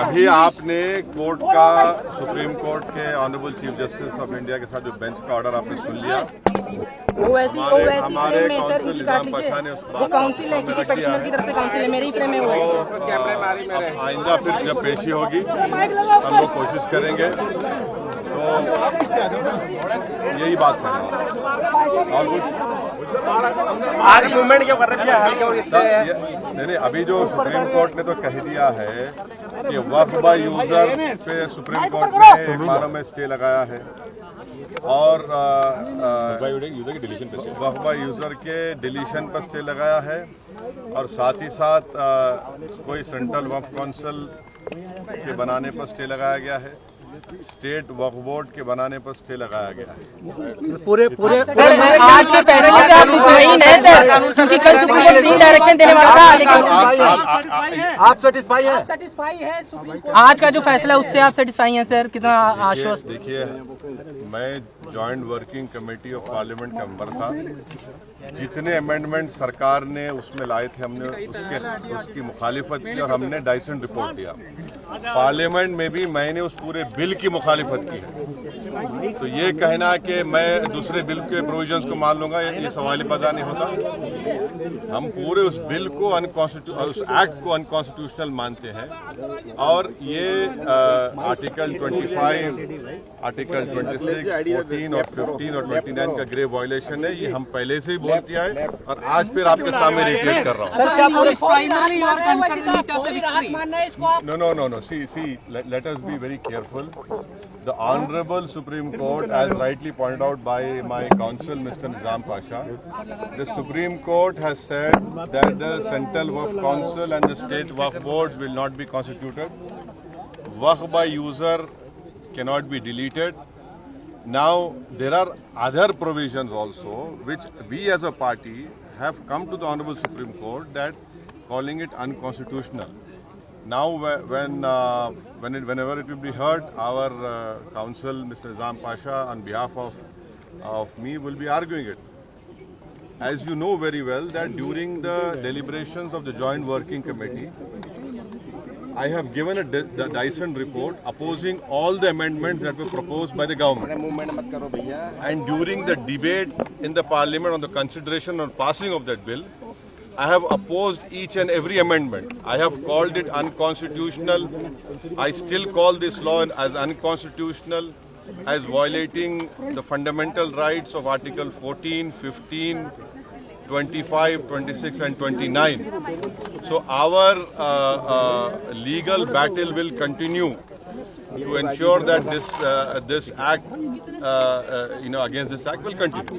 अभी आपने कोर्ट का, सुप्रीम कोर्ट के honourable chief justice of India के साथ जो बेंच का ऑर्डर आपने सुन लिया, हमारे काउंसिल निजाम पाशा ने उस बात काउंसिल है किसी पेटिशनर की तरफ से काउंसिल है, मेरी फ्रेम है वो। आइंदा फिर जब पेशी होगी हम लोग कोशिश करेंगे, तो यही बात है। और कुछ आज मूवमेंट क्यों कर रहे हैं? नहीं, अभी जो सुप्रीम कोर्ट ने तो कह दिया है कि वक्फ बाय यूजर पे सुप्रीम कोर्ट ने एक मारों में स्टे लगाया है और वक्फ बाय यूजर के डिलीशन पर स्टे लगाया है और साथ ही साथ कोई सेंट्रल वक्फ काउंसिल के बनाने पर स्टे लगाया गया है, स्टेट वक्फ बोर्ड के बनाने पर स्टे लगाया गया है। पूरे सर आज के फैसले से आप मुतमईन हैं सर, क्योंकि कल सुप्रीम कोर्ट 3 डायरेक्शन देने वाला था, लेकिन आप सेटिस्फाई है सुप्रीम कोर्ट आज का जो फैसला है उससे आप सेटिस्फाई हैं सर? कितना आश्वस्त? देखिए, मैं joint working committee of parliament का मेंबर था। जितने अमेंडमेंट सरकार ने उसमें लाए थे, हमने उसकी मुखालिफत की और हमने डाइसेंट रिपोर्ट दिया। पार्लियामेंट में भी मैंने उस पूरे बिल की मुखालिफत की है। तो ये कहना कि मैं दूसरे बिल के प्रोविजंस को मान लूंगा, ये सवाल पैदा नहीं होता। हम पूरे उस बिल को उस एक्ट को अनकॉन्स्टिट्यूशनल मानते हैं और ये आर्टिकल 25, आर्टिकल 26, 14 और 15 और 29 का ग्रेव वायलेशन है। ये हम पहले से ही बोल दिया है और आज फिर आपके सामने रिपीट कर रहा हूँ। No. See, let us be very careful. The Honorable Supreme Court, as rightly pointed out by my counsel, Mr. Nizam Pasha, the Supreme Court has said that the Central Waqf Council and the State Waqf Boards will not be constituted. Waqf by user cannot be deleted. Now, there are other provisions also, which we as a party have come to the Honorable Supreme Court that calling it unconstitutional. Now, whenever it will be heard, our counsel, Mr. Nizam Pasha, on behalf of me, will be arguing it. As you know very well, that during the deliberations of the Joint Working Committee, I have given a Dyson report opposing all the amendments that were proposed by the government. And during the debate in the Parliament on the consideration or passing of that bill, I have opposed each and every amendment. I have called it unconstitutional. I still call this law as unconstitutional, as violating the fundamental rights of Article 14, 15, 25, 26 and 29. So our legal battle will continue to ensure that this act, against this act will continue.